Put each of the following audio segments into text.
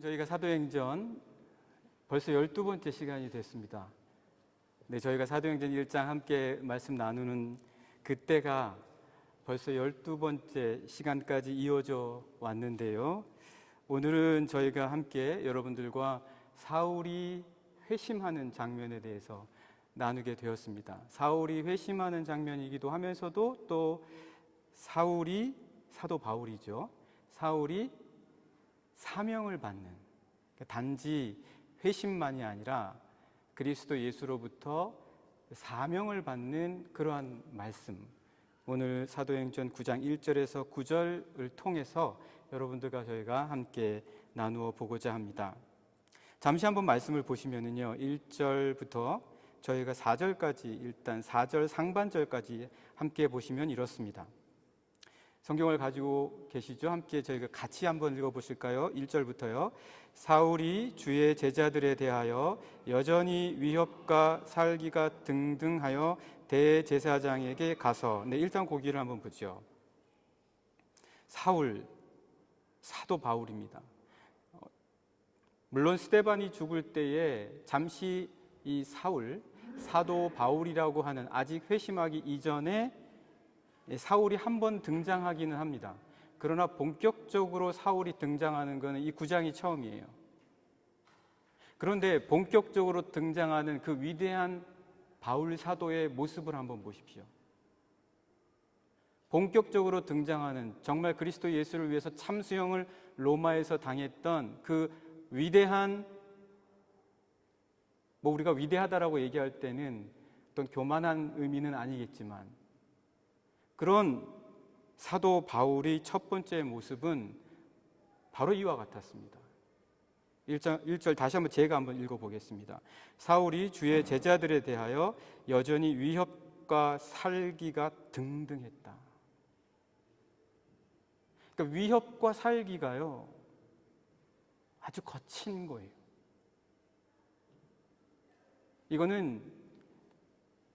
오늘은 저희가 사도행전 벌써 12번째 시간이 됐습니다. 네, 저희가 사도행전 1장 함께 말씀 나누는 그때가 벌써 12번째 시간까지 이어져 왔는데요. 오늘은 저희가 함께 여러분들과 사울이 회심하는 장면에 대해서 나누게 되었습니다. 사울이 회심하는 장면이기도 하면서도 또 사울이 사도 바울이죠. 사울이 사명을 받는, 단지 회심만이 아니라 그리스도 예수로부터 사명을 받는 그러한 말씀, 오늘 사도행전 9장 1절에서 9절을 통해서 여러분들과 저희가 함께 나누어 보고자 합니다. 잠시 한번 말씀을 보시면은요, 1절부터 저희가 4절까지, 일단 4절 상반절까지 함께 보시면 이렇습니다. 성경을 가지고 계시죠? 함께 저희가 같이 한번 읽어보실까요? 1절부터요. 사울이 주의 제자들에 대하여 여전히 위협과 살기가 등등하여 대제사장에게 가서, 일단 고기를 한번 보죠. 사울, 사도 바울입니다. 물론 스데반이 죽을 때에 잠시 이 사울, 사도 바울이라고 하는, 아직 회심하기 이전에 사울이 한 번 등장하기는 합니다. 그러나 본격적으로 사울이 등장하는 것은 이 9장이 처음이에요. 그런데 본격적으로 등장하는 그 위대한 바울 사도의 모습을 한번 보십시오. 본격적으로 등장하는, 정말 그리스도 예수를 위해서 참수형을 로마에서 당했던 그 위대한, 우리가 위대하다라고 얘기할 때는 어떤 교만한 의미는 아니겠지만, 그런 사도 바울의 첫 번째 모습은 바로 이와 같았습니다. 1절 다시 한번 제가 한번 읽어보겠습니다. 사울이 주의 제자들에 대하여 여전히 위협과 살기가 등등했다. 그러니까 위협과 살기가요, 아주 거친 거예요. 이거는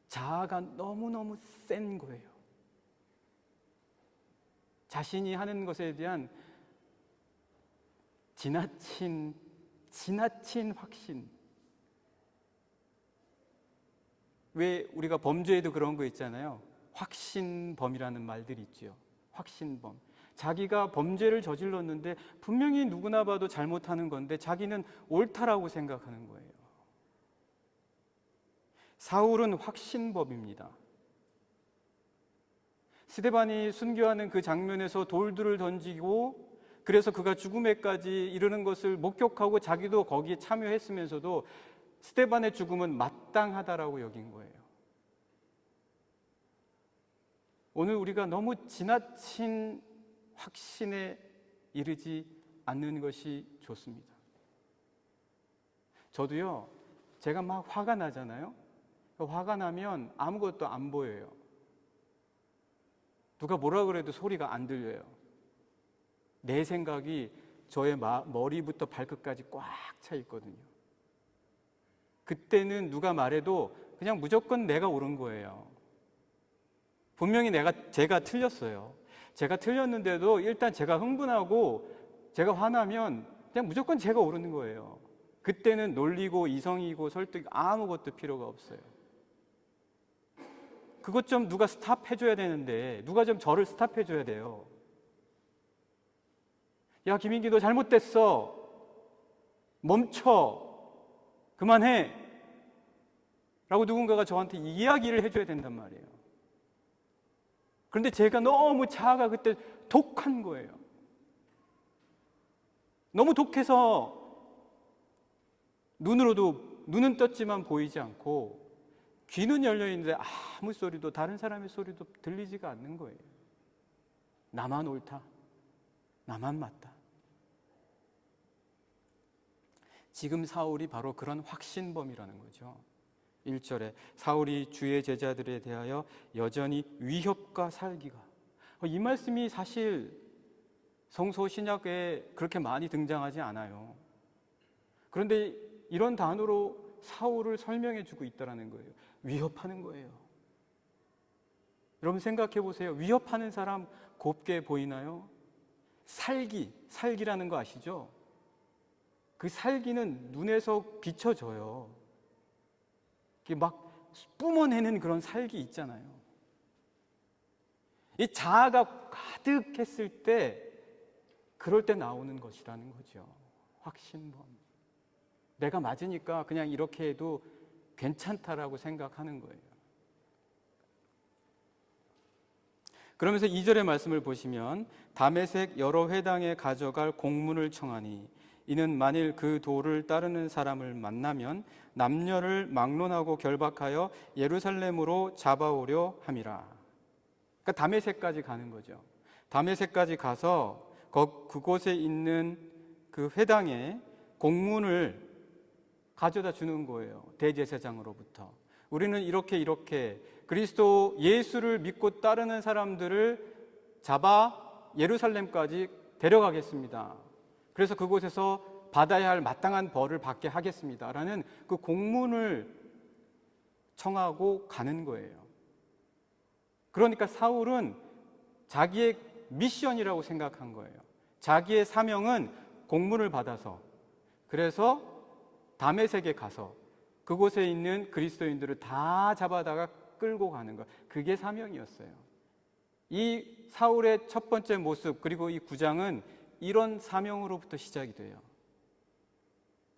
자아가 너무너무 센 거예요. 자신이 하는 것에 대한 지나친 확신. 왜 우리가 범죄에도 그런 거 있잖아요. 확신범이라는 말들이 있죠. 확신범. 자기가 범죄를 저질렀는데 분명히 누구나 봐도 잘못하는 건데 자기는 옳다라고 생각하는 거예요. 사울은 확신범입니다. 스데반이 순교하는 그 장면에서 돌들을 던지고, 그래서 그가 죽음에까지 이르는 것을 목격하고 자기도 거기에 참여했으면서도 스데반의 죽음은 마땅하다라고 여긴 거예요. 오늘 우리가 너무 지나친 확신에 이르지 않는 것이 좋습니다. 저도요, 제가 막 화가 나잖아요. 화가 나면 아무것도 안 보여요. 누가 뭐라 그래도 소리가 안 들려요. 내 생각이 저의 머리부터 발끝까지 꽉 차 있거든요. 그때는 누가 말해도 그냥 무조건 내가 옳은 거예요. 분명히 제가 틀렸어요. 제가 틀렸는데도 일단 제가 흥분하고 제가 화나면 그냥 무조건 제가 옳은 거예요. 그때는 놀리고 이성이고 설득 아무것도 필요가 없어요. 그것 좀 누가 스탑해줘야 되는데 누가 좀 저를 스탑해줘야 돼요. 야, 김인기 너 잘못됐어. 멈춰. 그만해. 라고 누군가가 저한테 이야기를 해줘야 된단 말이에요. 그런데 제가 너무 자아가 그때 독한 거예요. 너무 독해서 눈은 떴지만 보이지 않고 귀는 열려 있는데 아무 소리도, 다른 사람의 소리도 들리지가 않는 거예요. 나만 옳다. 나만 맞다. 지금 사울이 바로 그런 확신범이라는 거죠. 1절에 사울이 주의 제자들에 대하여 여전히 위협과 살기가, 이 말씀이 사실 성서 신약에 그렇게 많이 등장하지 않아요. 그런데 이런 단어로 사울을 설명해 주고 있다는 거예요. 위협하는 거예요. 여러분 생각해 보세요. 위협하는 사람 곱게 보이나요? 살기라는 거 아시죠? 그 살기는 눈에서 비춰져요. 이게 막 뿜어내는 그런 살기 있잖아요. 이 자아가 가득했을 때, 그럴 때 나오는 것이라는 거죠. 확신범. 내가 맞으니까 그냥 이렇게 해도 괜찮다라고 생각하는 거예요. 그러면서 2절의 말씀을 보시면 다메섹 여러 회당에 가져갈 공문을 청하니 이는 만일 그 도를 따르는 사람을 만나면 남녀를 막론하고 결박하여 예루살렘으로 잡아오려 함이라. 그러니까 다메섹까지 가는 거죠. 다메섹까지 가서 그곳에 있는 그 회당에 공문을 가져다 주는 거예요. 대제사장으로부터. 우리는 이렇게 그리스도 예수를 믿고 따르는 사람들을 잡아 예루살렘까지 데려가겠습니다. 그래서 그곳에서 받아야 할 마땅한 벌을 받게 하겠습니다. 라는 그 공문을 청하고 가는 거예요. 그러니까 사울은 자기의 미션이라고 생각한 거예요. 자기의 사명은 공문을 받아서, 그래서 다메섹에 가서 그곳에 있는 그리스도인들을 다 잡아다가 끌고 가는 것, 그게 사명이었어요. 이 사울의 첫 번째 모습, 그리고 이 9장은 이런 사명으로부터 시작이 돼요.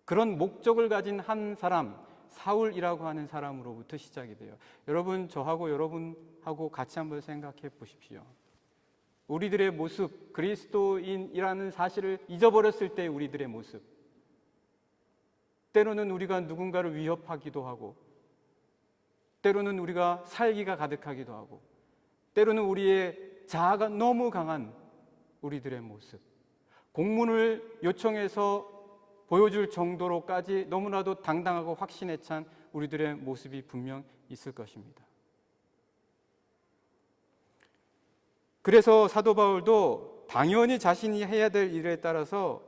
그런 목적을 가진 한 사람, 사울이라고 하는 사람으로부터 시작이 돼요. 여러분, 저하고 여러분하고 같이 한번 생각해 보십시오. 우리들의 모습, 그리스도인이라는 사실을 잊어버렸을 때 우리들의 모습, 때로는 우리가 누군가를 위협하기도 하고, 때로는 우리가 살기가 가득하기도 하고, 때로는 우리의 자아가 너무 강한 우리들의 모습, 공문을 요청해서 보여줄 정도로까지 너무나도 당당하고 확신에 찬 우리들의 모습이 분명 있을 것입니다. 그래서 사도 바울도 당연히 자신이 해야 될 일에 따라서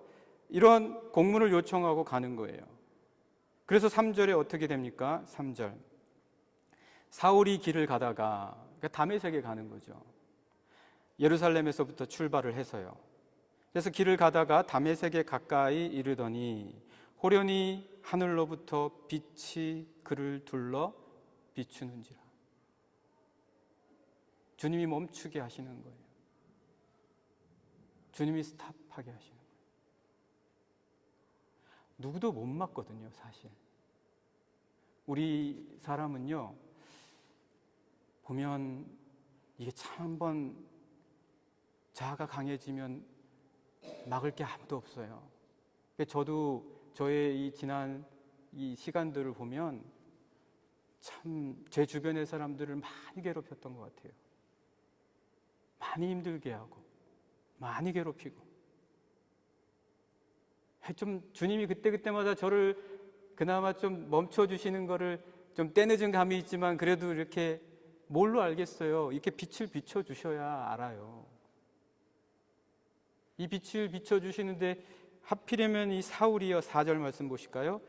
이런 공문을 요청하고 가는 거예요. 그래서 3절에 어떻게 됩니까? 3절. 사울이 길을 가다가, 그러니까 다메섹에 가는 거죠. 예루살렘에서부터 출발을 해서요. 그래서 길을 가다가 다메섹에 가까이 이르더니 호련히 하늘로부터 빛이 그를 둘러 비추는지라. 주님이 멈추게 하시는 거예요. 주님이 스탑하게 하시는 거예요. 누구도 못 막거든요, 사실. 우리 사람은요, 보면 이게 참 한번 자아가 강해지면 막을 게 아무도 없어요. 저도 저의 이 지난 이 시간들을 보면 참 제 주변의 사람들을 많이 괴롭혔던 것 같아요. 많이 힘들게 하고, 많이 괴롭히고. 좀 주님이 그때마다 저를 그나마 좀 멈춰주시는 거를 좀 때늦은 감이 있지만 그래도 이렇게 뭘로 알겠어요? 이렇게 빛을 비춰주셔야 알아요. 이 빛을 비춰주시는데 하필이면 이 사울이요. 4절 말씀 보실까요?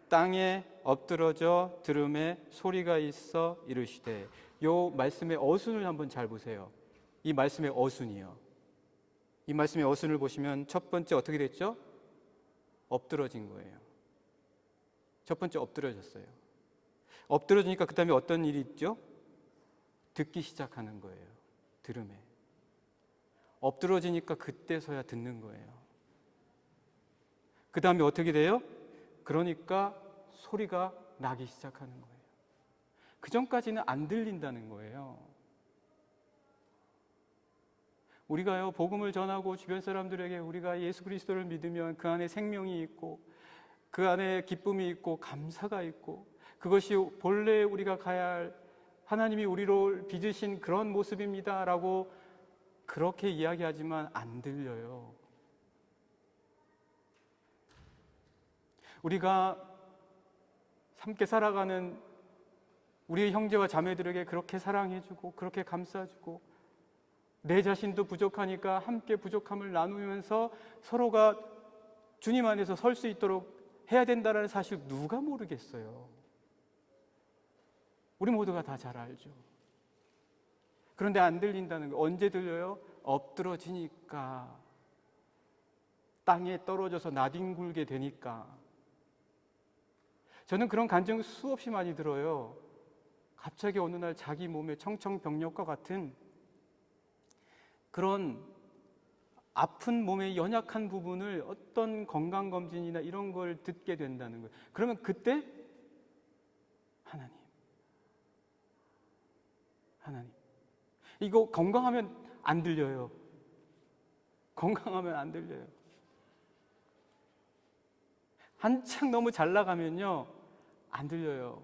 땅에 엎드러져 들음에 소리가 있어 이르시되. 이 말씀의 어순을 한번 잘 보세요. 이 말씀의 어순이요. 이 말씀의 어순을 보시면 첫 번째 어떻게 됐죠? 엎드러진 거예요. 첫 번째 엎드러졌어요. 엎드러지니까 그 다음에 어떤 일이 있죠? 듣기 시작하는 거예요. 들음에. 엎드러지니까 그때서야 듣는 거예요. 그 다음에 어떻게 돼요? 그러니까 소리가 나기 시작하는 거예요. 그 전까지는 안 들린다는 거예요. 우리가요, 복음을 전하고 주변 사람들에게 우리가 예수 그리스도를 믿으면 그 안에 생명이 있고 그 안에 기쁨이 있고 감사가 있고 그것이 본래 우리가 가야 할 하나님이 우리로 빚으신 그런 모습입니다 라고 그렇게 이야기하지만 안 들려요. 우리가 함께 살아가는 우리의 형제와 자매들에게 그렇게 사랑해주고 그렇게 감싸주고 내 자신도 부족하니까 함께 부족함을 나누면서 서로가 주님 안에서 설 수 있도록 해야 된다는 사실 누가 모르겠어요. 우리 모두가 다 잘 알죠. 그런데 안 들린다는 거. 언제 들려요? 엎드러지니까. 땅에 떨어져서 나뒹굴게 되니까. 저는 그런 간증 수없이 많이 들어요. 갑자기 어느 날 자기 몸에 청청병력과 같은 그런 아픈 몸의 연약한 부분을 어떤 건강검진이나 이런 걸 듣게 된다는 거예요. 그러면 그때 하나님 이거 건강하면 안 들려요. 건강하면 안 들려요. 한창 너무 잘 나가면요 안 들려요.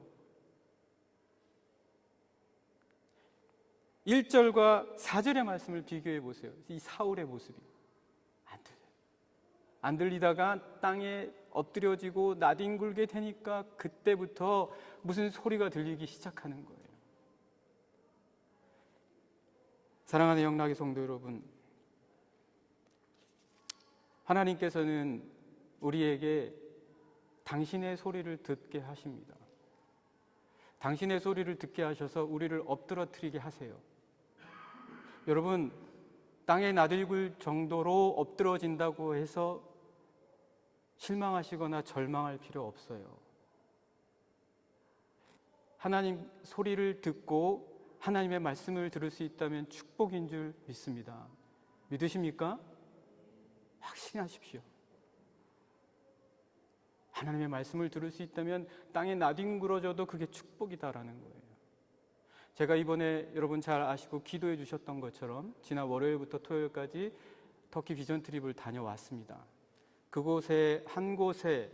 1절과 4절의 말씀을 비교해 보세요. 이 사울의 모습이 안 들려요. 안 들리다가 땅에 엎드려지고 나뒹굴게 되니까 그때부터 무슨 소리가 들리기 시작하는 거예요. 사랑하는 영락의 성도 여러분, 하나님께서는 우리에게 당신의 소리를 듣게 하십니다. 당신의 소리를 듣게 하셔서 우리를 엎드러뜨리게 하세요. 여러분, 땅에 나들굴 정도로 엎드러진다고 해서 실망하시거나 절망할 필요 없어요. 하나님 소리를 듣고 하나님의 말씀을 들을 수 있다면 축복인 줄 믿습니다. 믿으십니까? 확신하십시오. 하나님의 말씀을 들을 수 있다면 땅에 나뒹굴어져도 그게 축복이다라는 거예요. 제가 이번에 여러분 잘 아시고 기도해 주셨던 것처럼 지난 월요일부터 토요일까지 터키 비전 트립을 다녀왔습니다. 그곳에 한 곳에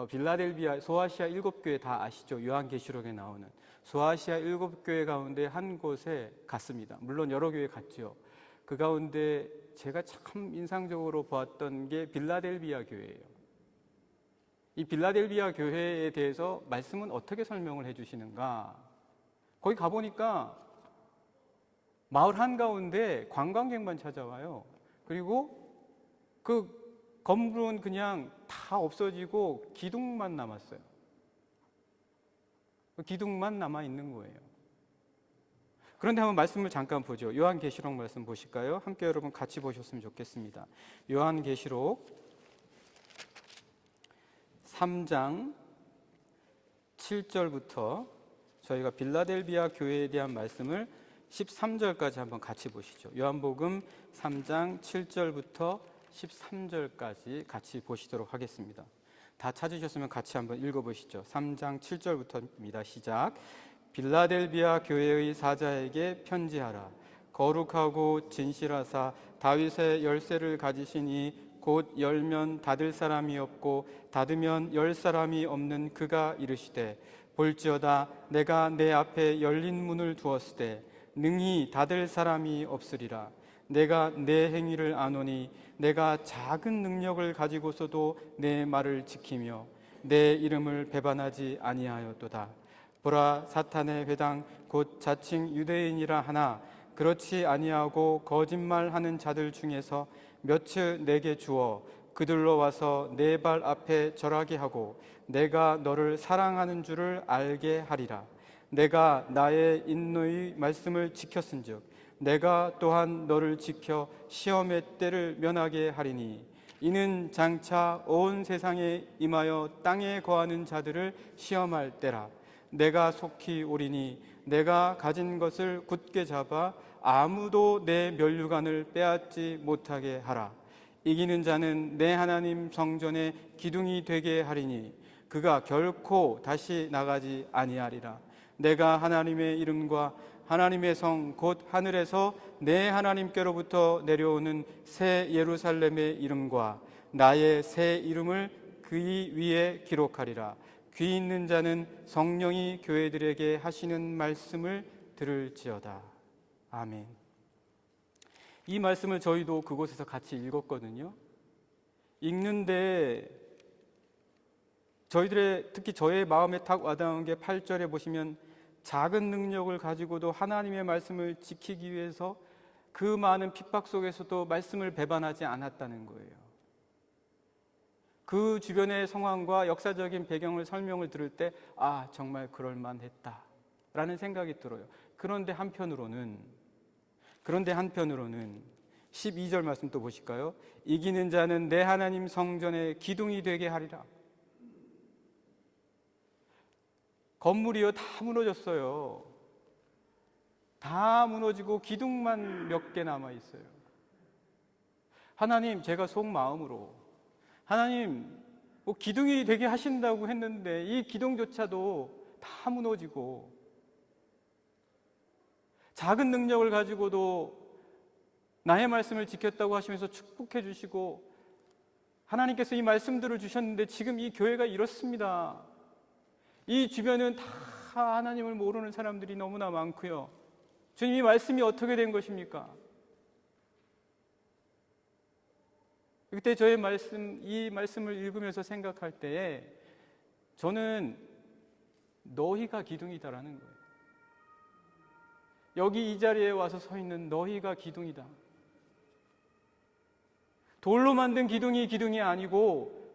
빌라델비아 소아시아 7교회 다 아시죠? 요한계시록에 나오는 소아시아 7교회 가운데 한 곳에 갔습니다. 물론 여러 교회 갔죠. 그 가운데 제가 참 인상적으로 보았던 게 빌라델비아 교회예요. 이 빌라델비아 교회에 대해서 말씀은 어떻게 설명을 해주시는가? 거기 가보니까 마을 한가운데 관광객만 찾아와요. 그리고 그 건물은 그냥 다 없어지고 기둥만 남았어요. 그 기둥만 남아있는 거예요. 그런데 한번 말씀을 잠깐 보죠. 요한계시록 말씀 보실까요? 함께 여러분 같이 보셨으면 좋겠습니다. 요한계시록 3장 7절부터 저희가 빌라델비아 교회에 대한 말씀을 13절까지 한번 같이 보시죠. 요한복음 3장 7절부터 13절까지 같이 보시도록 하겠습니다. 다 찾으셨으면 같이 한번 읽어보시죠. 3장 7절부터입니다. 시작. 빌라델비아 교회의 사자에게 편지하라. 거룩하고 진실하사 다윗의 열쇠를 가지시니 곧 열면 닫을 사람이 없고 닫으면 열 사람이 없는 그가 이르시되 볼지어다 내가 내 앞에 열린 문을 두었으되 능히 닫을 사람이 없으리라. 내가 내 행위를 아노니 내가 작은 능력을 가지고서도 내 말을 지키며 내 이름을 배반하지 아니하였도다. 보라, 사탄의 회당 곧 자칭 유대인이라 하나 그렇지 아니하고 거짓말하는 자들 중에서 몇을 내게 주어 그들로 와서 내 발 앞에 절하게 하고 내가 너를 사랑하는 줄을 알게 하리라. 내가 나의 인노의 말씀을 지켰은즉 내가 또한 너를 지켜 시험의 때를 면하게 하리니 이는 장차 온 세상에 임하여 땅에 거하는 자들을 시험할 때라. 내가 속히 오리니 내가 가진 것을 굳게 잡아 아무도 내 면류관을 빼앗지 못하게 하라. 이기는 자는 내 하나님 성전의 기둥이 되게 하리니 그가 결코 다시 나가지 아니하리라. 내가 하나님의 이름과 하나님의 성 곧 하늘에서 내 하나님께로부터 내려오는 새 예루살렘의 이름과 나의 새 이름을 그의 위에 기록하리라. 귀 있는 자는 성령이 교회들에게 하시는 말씀을 들을지어다. 아멘. 이 말씀을 저희도 그곳에서 같이 읽었거든요. 읽는데 저희들의 특히 저의 마음에 탁 와닿은 게 8절에 보시면 작은 능력을 가지고도 하나님의 말씀을 지키기 위해서 그 많은 핍박 속에서도 말씀을 배반하지 않았다는 거예요. 그 주변의 상황과 역사적인 배경을 설명을 들을 때 아, 정말 그럴만했다 라는 생각이 들어요. 그런데 한편으로는 12절 말씀 또 보실까요? 이기는 자는 내 하나님 성전의 기둥이 되게 하리라. 건물이요 다 무너졌어요. 다 무너지고 기둥만 몇 개 남아 있어요. 하나님, 제가 속마음으로 하나님 뭐 기둥이 되게 하신다고 했는데 이 기둥조차도 다 무너지고, 작은 능력을 가지고도 나의 말씀을 지켰다고 하시면서 축복해 주시고 하나님께서 이 말씀들을 주셨는데 지금 이 교회가 이렇습니다. 이 주변은 다 하나님을 모르는 사람들이 너무나 많고요. 주님, 이 말씀이 어떻게 된 것입니까? 그때 이 말씀을 읽으면서 생각할 때에 저는 너희가 기둥이다라는 거예요. 여기 이 자리에 와서 서 있는 너희가 기둥이다. 돌로 만든 기둥이 아니고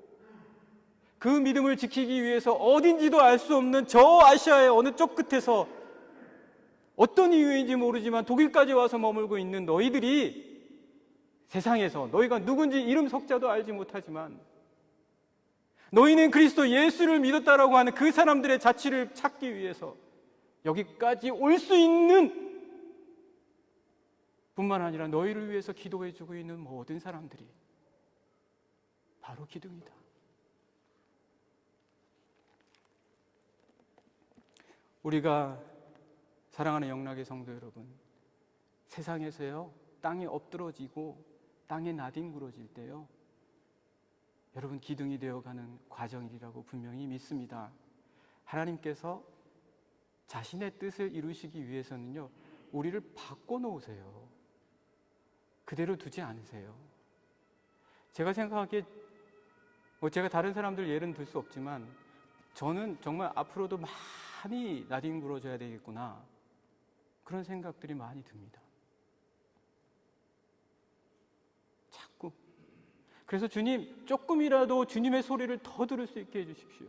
그 믿음을 지키기 위해서 어딘지도 알 수 없는 저 아시아의 어느 쪽 끝에서 어떤 이유인지 모르지만 독일까지 와서 머물고 있는 너희들이 세상에서 너희가 누군지 이름 석자도 알지 못하지만 너희는 그리스도 예수를 믿었다라고 하는 그 사람들의 자취를 찾기 위해서 여기까지 올 수 있는 뿐만 아니라 너희를 위해서 기도해주고 있는 모든 사람들이 바로 기둥이다. 우리가 사랑하는 영락의 성도 여러분, 세상에서요 땅에 엎드러지고 땅에 나뒹굴어질 때요 여러분 기둥이 되어가는 과정이라고 분명히 믿습니다. 하나님께서 자신의 뜻을 이루시기 위해서는요 우리를 바꿔놓으세요. 그대로 두지 않으세요. 제가 생각하기에 제가 다른 사람들 예는 들 수 없지만 저는 정말 앞으로도 많이 나뒹굴어져야 되겠구나 그런 생각들이 많이 듭니다. 자꾸. 그래서 주님, 조금이라도 주님의 소리를 더 들을 수 있게 해주십시오.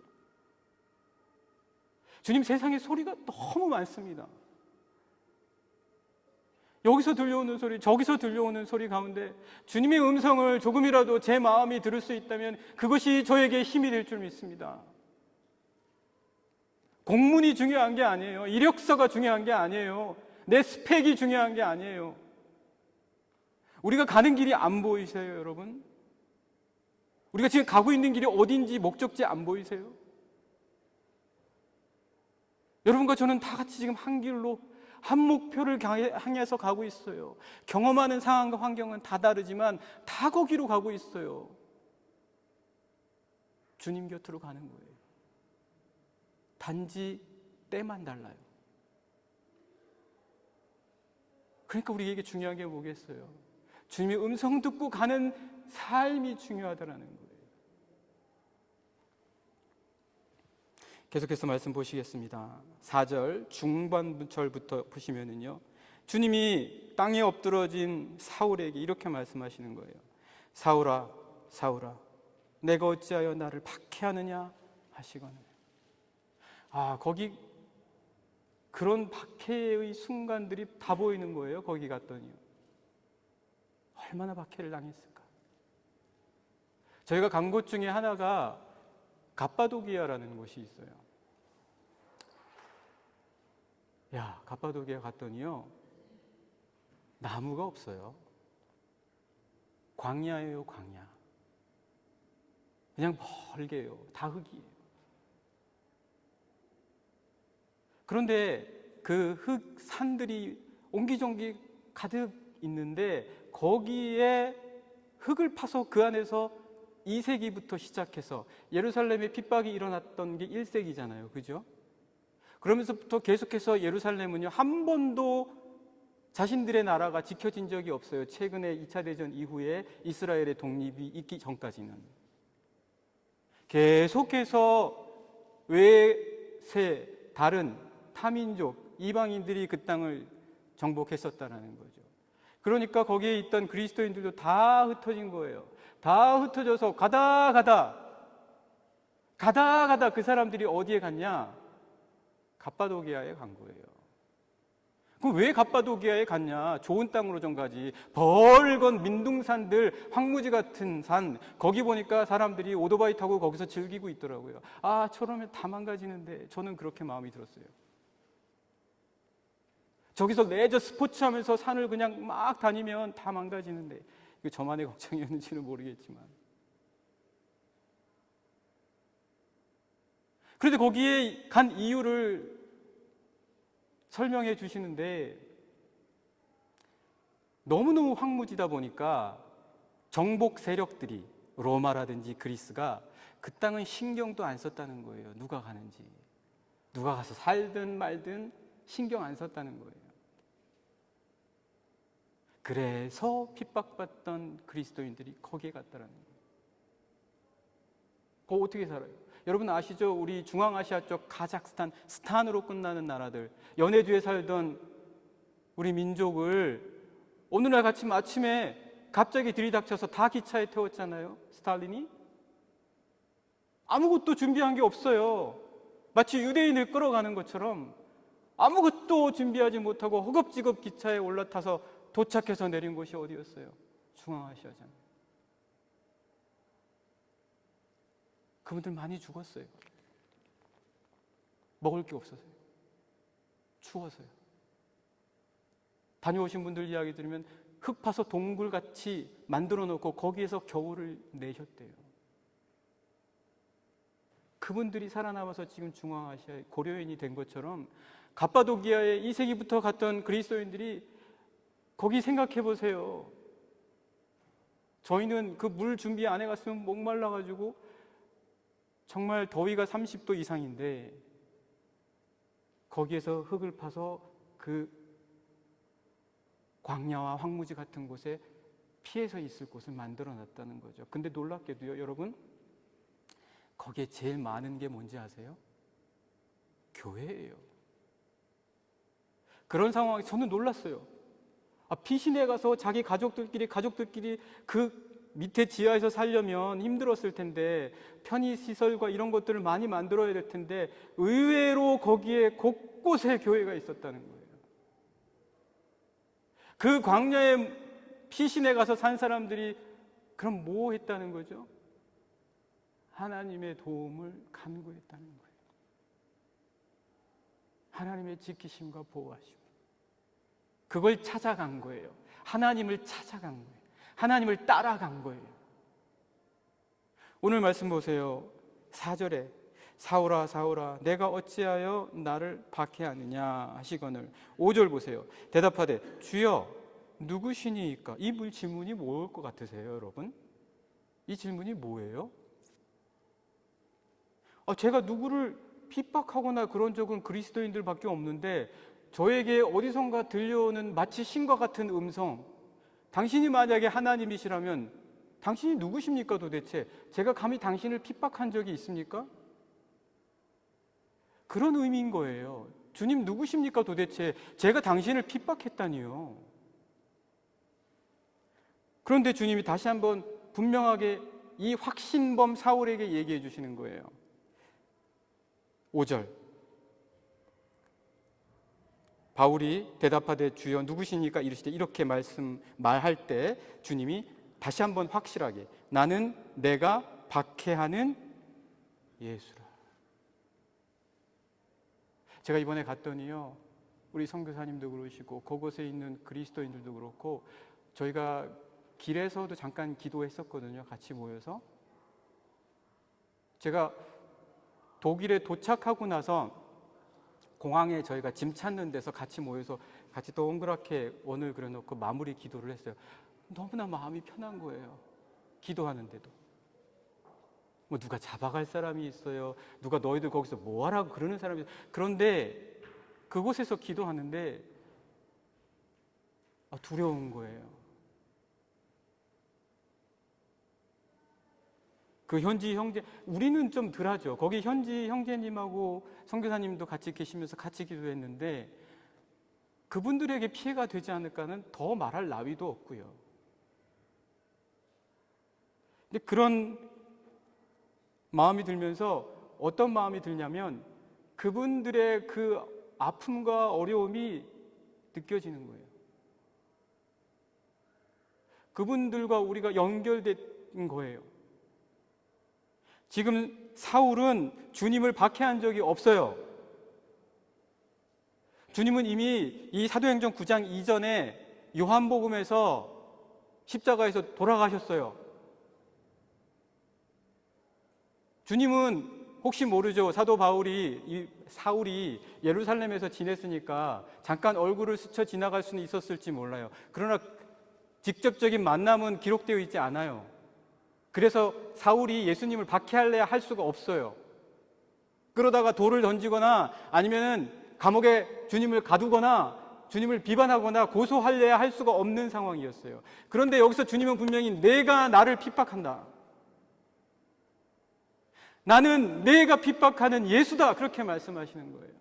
주님, 세상에 소리가 너무 많습니다. 여기서 들려오는 소리, 저기서 들려오는 소리 가운데 주님의 음성을 조금이라도 제 마음이 들을 수 있다면 그것이 저에게 힘이 될 줄 믿습니다. 공문이 중요한 게 아니에요. 이력서가 중요한 게 아니에요. 내 스펙이 중요한 게 아니에요. 우리가 가는 길이 안 보이세요, 여러분? 우리가 지금 가고 있는 길이 어딘지 목적지 안 보이세요? 여러분과 저는 다 같이 지금 한 길로 한 목표를 향해서 가고 있어요. 경험하는 상황과 환경은 다 다르지만 다 거기로 가고 있어요. 주님 곁으로 가는 거예요. 단지 때만 달라요. 그러니까 우리에게 중요한 게 뭐겠어요? 주님의 음성 듣고 가는 삶이 중요하다는 거예요. 계속해서 말씀 보시겠습니다. 4절 중반절부터 보시면은요, 주님이 땅에 엎드러진 사울에게 이렇게 말씀하시는 거예요. 사울아, 사울아, 내가 어찌하여 나를 박해하느냐 하시거늘. 거기 그런 박해의 순간들이 다 보이는 거예요. 거기 갔더니요. 얼마나 박해를 당했을까. 저희가 간 곳 중에 하나가 갑바도기아라는 곳이 있어요. 갑바도기아 갔더니요 나무가 없어요. 광야예요, 광야. 그냥 멀게요. 다 흙이에요. 그런데 그 흙 산들이 옹기종기 가득 있는데 거기에 흙을 파서 그 안에서 2세기부터 시작해서 예루살렘에 핍박이 일어났던 게 1세기잖아요. 그죠? 그러면서부터 계속해서 예루살렘은요 한 번도 자신들의 나라가 지켜진 적이 없어요. 최근에 2차 대전 이후에 이스라엘의 독립이 있기 전까지는 계속해서 외세, 다른 타민족, 이방인들이 그 땅을 정복했었다는 거죠. 그러니까 거기에 있던 그리스도인들도 다 흩어진 거예요. 다 흩어져서 가다 그 사람들이 어디에 갔냐? 갑바도기아에 간 거예요. 그럼 왜 갑바도기아에 갔냐? 좋은 땅으로 좀 가지. 벌건 민둥산들, 황무지 같은 산, 거기 보니까 사람들이 오토바이 타고 거기서 즐기고 있더라고요. 아, 저러면 다 망가지는데. 저는 그렇게 마음이 들었어요. 저기서 레저 스포츠 하면서 산을 그냥 막 다니면 다 망가지는데. 이거 저만의 걱정이었는지는 모르겠지만. 그런데 거기에 간 이유를 설명해 주시는데, 너무너무 황무지다 보니까 정복 세력들이, 로마라든지 그리스가 그 땅은 신경도 안 썼다는 거예요. 누가 가는지. 누가 가서 살든 말든 신경 안 썼다는 거예요. 그래서 핍박받던 그리스도인들이 거기에 갔다라는 거예요. 거기 어떻게 살아요? 여러분 아시죠? 우리 중앙아시아 쪽 카자흐스탄, 스탄으로 끝나는 나라들, 연해주에 살던 우리 민족을 어느 날 아침에 갑자기 들이닥쳐서 다 기차에 태웠잖아요. 스탈린이. 아무것도 준비한 게 없어요. 마치 유대인을 끌어가는 것처럼 아무것도 준비하지 못하고 허겁지겁 기차에 올라타서 도착해서 내린 곳이 어디였어요? 중앙아시아잖아요. 그분들 많이 죽었어요. 먹을 게 없어서요. 추워서요. 다녀오신 분들 이야기 들으면 흙 파서 동굴같이 만들어 놓고 거기에서 겨울을 내셨대요. 그분들이 살아남아서 지금 중앙아시아의 고려인이 된 것처럼 갑바도기아에 2세기부터 갔던 그리스도인들이 거기 생각해 보세요. 저희는 그 물 준비 안 해갔으면 목말라가지고 정말 더위가 30도 이상인데 거기에서 흙을 파서 그 광야와 황무지 같은 곳에 피해서 있을 곳을 만들어 놨다는 거죠. 근데 놀랍게도요, 여러분, 거기에 제일 많은 게 뭔지 아세요? 교회예요. 그런 상황에 저는 놀랐어요. 피신에 가서 자기 가족들끼리 그 밑에 지하에서 살려면 힘들었을 텐데 편의시설과 이런 것들을 많이 만들어야 될 텐데 의외로 거기에 곳곳에 교회가 있었다는 거예요. 그 광야에 피신에 가서 산 사람들이 그럼 뭐 했다는 거죠? 하나님의 도움을 간구했다는 거예요. 하나님의 지키심과 보호하심. 그걸 찾아간 거예요. 하나님을 찾아간 거예요. 하나님을 따라간 거예요. 오늘 말씀 보세요. 4절에 사울아 사울아 내가 어찌하여 나를 박해하느냐 하시거늘. 5절 보세요. 대답하되 주여 누구시니이까? 이 질문이 뭐일 것 같으세요, 여러분? 이 질문이 뭐예요? 제가 누구를 핍박하거나 그런 적은 그리스도인들밖에 없는데 저에게 어디선가 들려오는 마치 신과 같은 음성, 당신이 만약에 하나님이시라면 당신이 누구십니까 도대체? 제가 감히 당신을 핍박한 적이 있습니까? 그런 의미인 거예요. 주님 누구십니까 도대체? 제가 당신을 핍박했다니요. 그런데 주님이 다시 한번 분명하게 이 확신범 사울에게 얘기해 주시는 거예요. 5절 바울이 대답하되 주여 누구시니까 이르시되 이렇게 말할 때 주님이 다시 한번 확실하게 나는 내가 박해하는 예수라. 제가 이번에 갔더니요, 우리 선교사님도 그러시고 그곳에 있는 그리스도인들도 그렇고 저희가 길에서도 잠깐 기도했었거든요. 같이 모여서. 제가 독일에 도착하고 나서 공항에 저희가 짐 찾는 데서 같이 모여서 같이 동그랗게 원을 그려놓고 마무리 기도를 했어요. 너무나 마음이 편한 거예요. 기도하는데도. 뭐 누가 잡아갈 사람이 있어요. 누가 너희들 거기서 뭐 하라고 그러는 사람이 있어요. 그런데 그곳에서 기도하는데 두려운 거예요. 그 현지 형제, 우리는 좀 덜하죠. 거기 현지 형제님하고 선교사님도 같이 계시면서 같이 기도했는데 그분들에게 피해가 되지 않을까는 더 말할 나위도 없고요. 근데 그런 마음이 들면서 어떤 마음이 들냐면 그분들의 그 아픔과 어려움이 느껴지는 거예요. 그분들과 우리가 연결된 거예요. 지금 사울은 주님을 박해한 적이 없어요. 주님은 이미 이 사도행전 9장 이전에 요한복음에서 십자가에서 돌아가셨어요. 주님은 혹시 모르죠. 사도 사울이 예루살렘에서 지냈으니까 잠깐 얼굴을 스쳐 지나갈 수는 있었을지 몰라요. 그러나 직접적인 만남은 기록되어 있지 않아요. 그래서 사울이 예수님을 박해하려 할 수가 없어요. 그러다가 돌을 던지거나 아니면은 감옥에 주님을 가두거나 주님을 비방하거나 고소하려 할 수가 없는 상황이었어요. 그런데 여기서 주님은 분명히 내가 나를 핍박한다. 나는 내가 핍박하는 예수다. 그렇게 말씀하시는 거예요.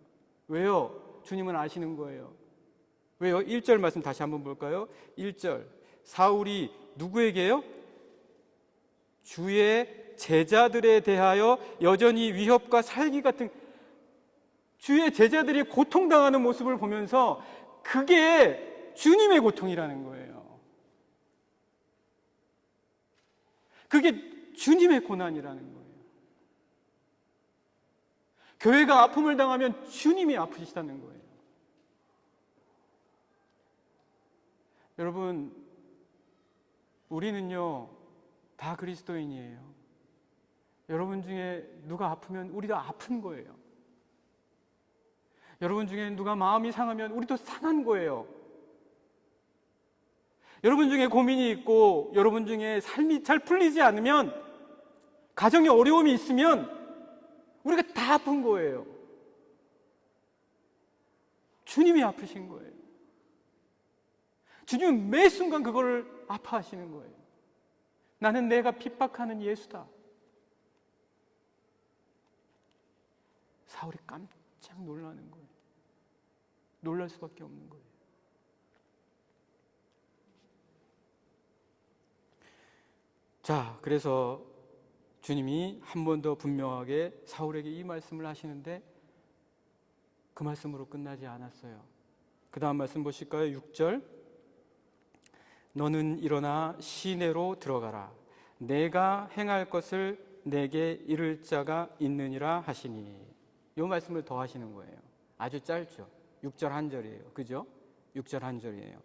왜요? 주님은 아시는 거예요. 왜요? 1절 말씀 다시 한번 볼까요? 1절. 사울이 누구에게요? 주의 제자들에 대하여 여전히 위협과 살기 같은, 주의 제자들이 고통당하는 모습을 보면서 그게 주님의 고통이라는 거예요. 그게 주님의 고난이라는 거예요. 교회가 아픔을 당하면 주님이 아프시다는 거예요. 여러분, 우리는요 다 그리스도인이에요. 여러분 중에 누가 아프면 우리도 아픈 거예요. 여러분 중에 누가 마음이 상하면 우리도 상한 거예요. 여러분 중에 고민이 있고 여러분 중에 삶이 잘 풀리지 않으면, 가정에 어려움이 있으면 우리가 다 아픈 거예요. 주님이 아프신 거예요. 주님은 매 순간 그거를 아파하시는 거예요. 나는 내가 핍박하는 예수다. 사울이 깜짝 놀라는 거예요. 놀랄 수밖에 없는 거예요. 자, 그래서 주님이 한 번 더 분명하게 사울에게 이 말씀을 하시는데 그 말씀으로 끝나지 않았어요. 그 다음 말씀 보실까요? 6절. 너는 일어나 시내로 들어가라. 내가 행할 것을 내게 이를 자가 있느니라 하시니. 이 말씀을 더 하시는 거예요. 아주 짧죠. 6절 한 절이에요. 그죠? 6절 한 절이에요.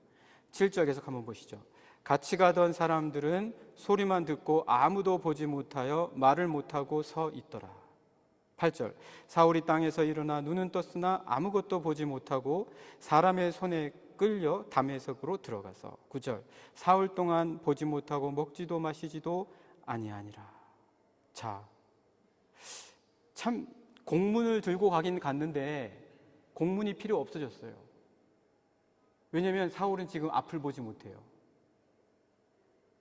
7절 계속 한번 보시죠. 같이 가던 사람들은 소리만 듣고 아무도 보지 못하여 말을 못하고 서 있더라. 8절. 사울이 땅에서 일어나 눈은 떴으나 아무것도 보지 못하고 사람의 손에 끌려 다메섹으로 들어가서. 9절. 사흘 동안 보지 못하고 먹지도 마시지도 아니하니라. 자, 참 공문을 들고 가긴 갔는데 공문이 필요 없어졌어요. 왜냐하면 사울은 지금 앞을 보지 못해요.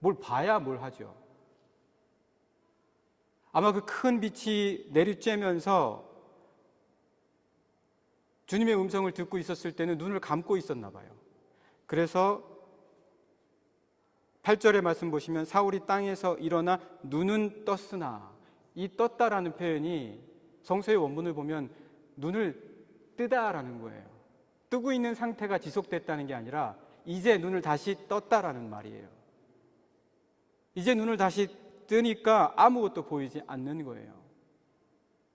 뭘 봐야 뭘 하죠. 아마 그 큰 빛이 내리쬐면서 주님의 음성을 듣고 있었을 때는 눈을 감고 있었나 봐요. 그래서 8절의 말씀 보시면 사울이 땅에서 일어나 눈은 떴으나, 이 떴다라는 표현이 성서의 원문을 보면 눈을 뜨다라는 거예요. 뜨고 있는 상태가 지속됐다는 게 아니라 이제 눈을 다시 떴다라는 말이에요. 이제 눈을 다시 뜨니까 아무것도 보이지 않는 거예요.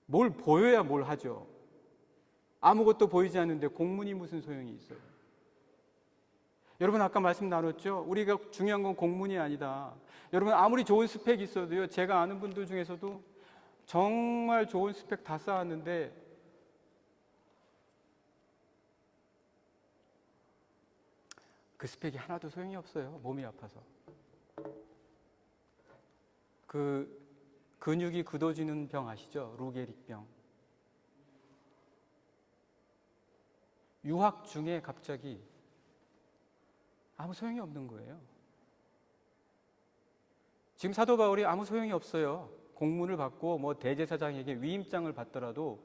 뭘 보여야 뭘 하죠. 아무것도 보이지 않는데 공문이 무슨 소용이 있어요. 여러분 아까 말씀 나눴죠? 우리가 중요한 건 공문이 아니다. 여러분 아무리 좋은 스펙이 있어도요, 제가 아는 분들 중에서도 정말 좋은 스펙 다 쌓았는데 그 스펙이 하나도 소용이 없어요. 몸이 아파서. 그 근육이 굳어지는 병 아시죠? 루게릭병. 유학 중에 갑자기 아무 소용이 없는 거예요. 지금 사도 바울이 아무 소용이 없어요. 공문을 받고 뭐 대제사장에게 위임장을 받더라도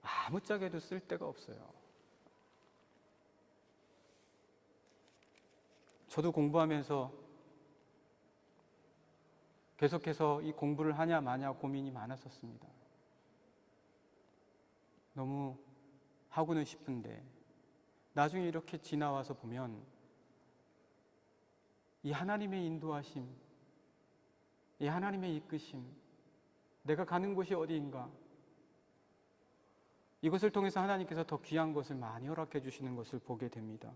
아무짝에도 쓸 데가 없어요. 저도 공부하면서 계속해서 이 공부를 하냐 마냐 고민이 많았었습니다. 너무 하고는 싶은데 나중에 이렇게 지나와서 보면 이 하나님의 인도하심, 이 하나님의 이끄심, 내가 가는 곳이 어디인가, 이것을 통해서 하나님께서 더 귀한 것을 많이 허락해 주시는 것을 보게 됩니다.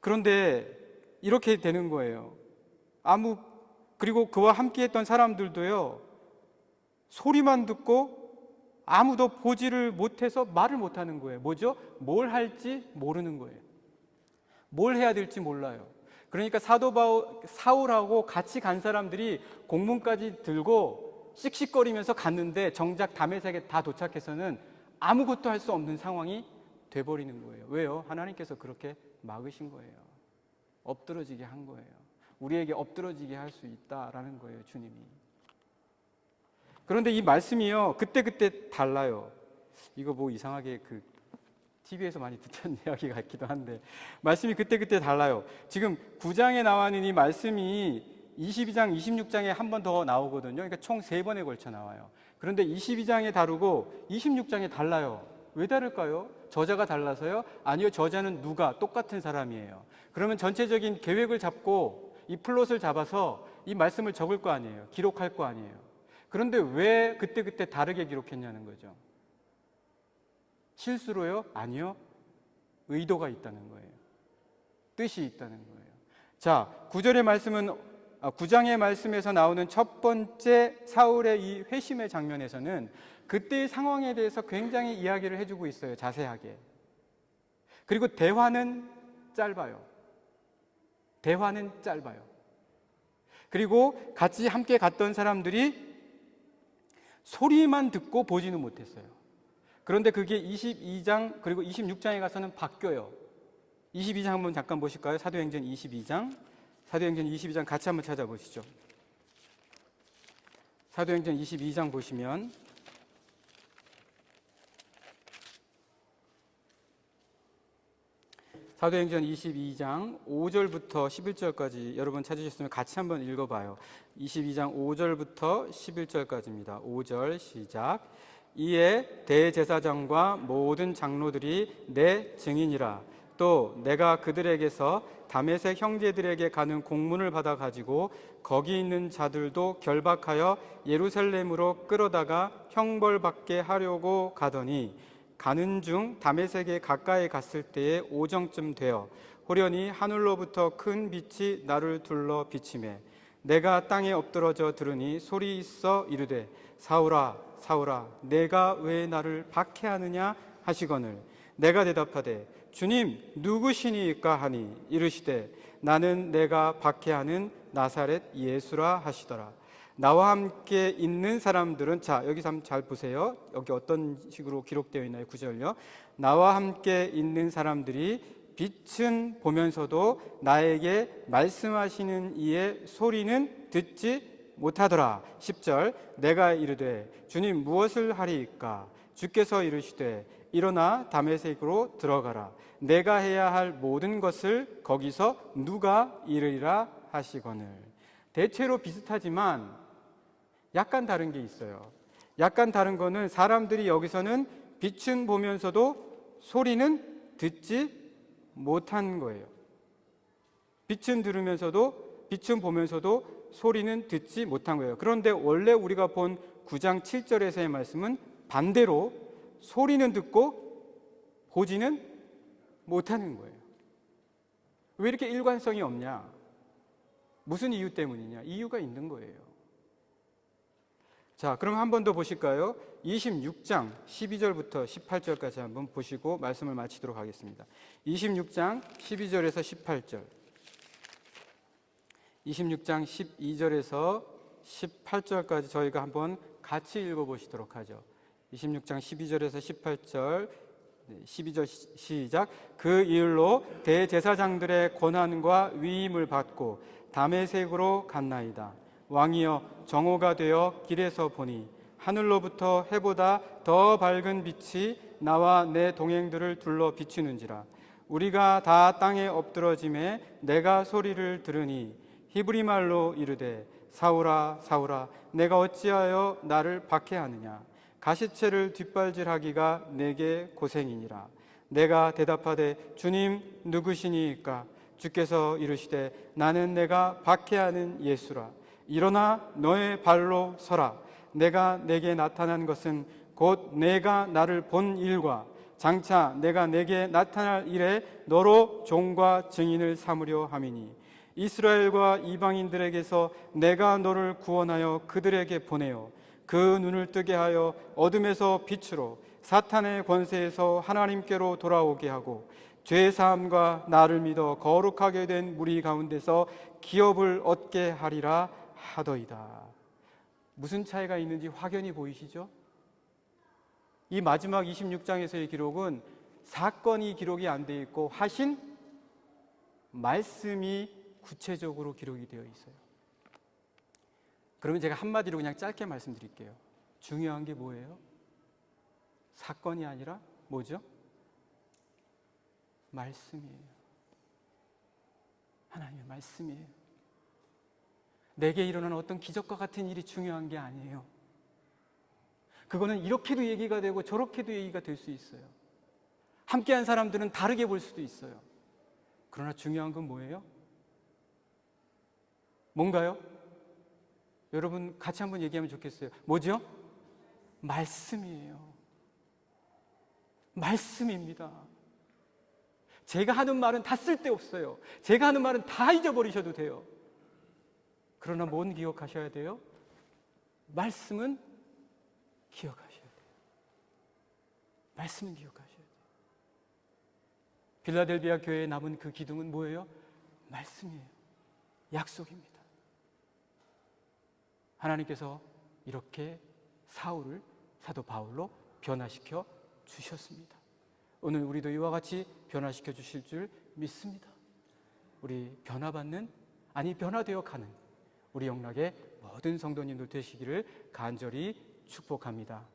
그런데 이렇게 되는 거예요. 그리고 그와 함께 했던 사람들도요, 소리만 듣고 아무도 보지를 못해서 말을 못하는 거예요. 뭐죠? 뭘 할지 모르는 거예요. 뭘 해야 될지 몰라요. 그러니까 사울하고 같이 간 사람들이 공문까지 들고 씩씩거리면서 갔는데 정작 다메섹에 다 도착해서는 아무것도 할 수 없는 상황이 돼버리는 거예요. 왜요? 하나님께서 그렇게 막으신 거예요. 엎드러지게 한 거예요. 우리에게 엎드러지게 할 수 있다라는 거예요, 주님이. 그런데 이 말씀이요, 그때그때 달라요. 이거 뭐 이상하게 TV에서 많이 듣던 이야기 같기도 한데, 말씀이 그때그때 달라요. 지금 9장에 나와는 이 말씀이 22장, 26장에 한 번 더 나오거든요. 그러니까 총 3번에 걸쳐 나와요. 그런데 22장에 다르고 26장에 달라요. 왜 다를까요? 저자가 달라서요? 아니요, 저자는 누가 똑같은 사람이에요. 그러면 전체적인 계획을 잡고 이 플롯을 잡아서 이 말씀을 적을 거 아니에요. 기록할 거 아니에요. 그런데 왜 그때그때 다르게 기록했냐는 거죠. 실수로요? 아니요. 의도가 있다는 거예요. 뜻이 있다는 거예요. 자, 9장의 말씀에서 나오는 첫 번째 사울의 이 회심의 장면에서는 그때의 상황에 대해서 굉장히 이야기를 해주고 있어요. 자세하게. 그리고 대화는 짧아요. 그리고 같이 함께 갔던 사람들이 소리만 듣고 보지는 못했어요. 그런데 그게 22장 그리고 26장에 가서는 바뀌어요. 22장 한번 잠깐 보실까요? 사도행전 22장 같이 한번 찾아보시죠. 사도행전 22장 보시면 사도행전 22장 5절부터 11절까지 여러분 찾으셨으면 같이 한번 읽어봐요. 22장 5절부터 11절까지입니다. 5절 시작. 이에 대제사장과 모든 장로들이 내 증인이라. 또 내가 그들에게서 다메섹 형제들에게 가는 공문을 받아 가지고 거기 있는 자들도 결박하여 예루살렘으로 끌어다가 형벌받게 하려고 가더니 가는 중 다메섹에 가까이 갔을 때에 오정쯤 되어 호련히 하늘로부터 큰 빛이 나를 둘러 비치매 내가 땅에 엎드러져 들으니 소리 있어 이르되 사울아 사울아 내가 왜 나를 박해하느냐 하시거늘 내가 대답하되 주님 누구시니까 하니 이르시되 나는 내가 박해하는 나사렛 예수라 하시더라. 나와 함께 있는 사람들은 자 여기서 한번 잘 보세요. 여기 어떤 식으로 기록되어 있나요? 9절요. 나와 함께 있는 사람들이 빛은 보면서도 나에게 말씀하시는 이의 소리는 듣지 못하더라. 10절 내가 이르되 주님 무엇을 하리이까? 주께서 이르시되 일어나 다메섹으로 들어가라. 내가 해야 할 모든 것을 거기서 누가 이르리라 하시거늘. 대체로 비슷하지만 약간 다른 게 있어요. 약간 다른 거는 사람들이 여기서는 빛은 보면서도 소리는 듣지 못한 거예요. 빛은 보면서도 소리는 듣지 못한 거예요. 그런데 원래 우리가 본 9장 7절에서의 말씀은 반대로 소리는 듣고 보지는 못하는 거예요. 왜 이렇게 일관성이 없냐? 무슨 이유 때문이냐? 이유가 있는 거예요. 자, 그럼 한 번 더 보실까요? 26장 12절부터 18절까지 한번 보시고 말씀을 마치도록 하겠습니다. 26장 12절에서 18절 26장 12절에서 18절까지 저희가 한번 같이 읽어보시도록 하죠. 26장 12절에서 18절 12절 시작. 그 일로 대제사장들의 권한과 위임을 받고 다메섹으로 갔나이다. 왕이여 정오가 되어 길에서 보니 하늘로부터 해보다 더 밝은 빛이 나와 내 동행들을 둘러 비추는지라. 우리가 다 땅에 엎드러짐에 내가 소리를 들으니 히브리 말로 이르되 사울아 사울아 내가 어찌하여 나를 박해하느냐. 가시체를 뒷발질하기가 내게 고생이니라. 내가 대답하되 주님 누구시니까? 주께서 이르시되 나는 내가 박해하는 예수라. 일어나 너의 발로 서라. 내가 내게 나타난 것은 곧 내가 나를 본 일과 장차 내가 내게 나타날 일에 너로 종과 증인을 삼으려 함이니 이스라엘과 이방인들에게서 내가 너를 구원하여 그들에게 보내어 그 눈을 뜨게 하여 어둠에서 빛으로 사탄의 권세에서 하나님께로 돌아오게 하고 죄사함과 나를 믿어 거룩하게 된 무리 가운데서 기업을 얻게 하리라 하더이다. 무슨 차이가 있는지 확연히 보이시죠? 이 마지막 26장에서의 기록은 사건이 기록이 안 돼 있고 하신 말씀이 구체적으로 기록이 되어 있어요. 그러면 제가 한마디로 그냥 짧게 말씀드릴게요. 중요한 게 뭐예요? 사건이 아니라 뭐죠? 말씀이에요. 하나님의 말씀이에요. 내게 일어나는 어떤 기적과 같은 일이 중요한 게 아니에요. 그거는 이렇게도 얘기가 되고 저렇게도 얘기가 될 수 있어요. 함께한 사람들은 다르게 볼 수도 있어요. 그러나 중요한 건 뭐예요? 뭔가요? 여러분 같이 한번 얘기하면 좋겠어요. 뭐죠? 말씀이에요. 말씀입니다. 제가 하는 말은 다 쓸데없어요. 제가 하는 말은 다 잊어버리셔도 돼요. 그러나 뭔 기억하셔야 돼요? 말씀은 기억하셔야 돼요. 말씀은 기억하셔야 돼요. 빌라델비아 교회에 남은 그 기둥은 뭐예요? 말씀이에요. 약속입니다. 하나님께서 이렇게 사울을 사도 바울로 변화시켜 주셨습니다. 오늘 우리도 이와 같이 변화시켜 주실 줄 믿습니다. 우리 변화받는, 아니 변화되어 가는 우리 영락의 모든 성도님들 되시기를 간절히 축복합니다.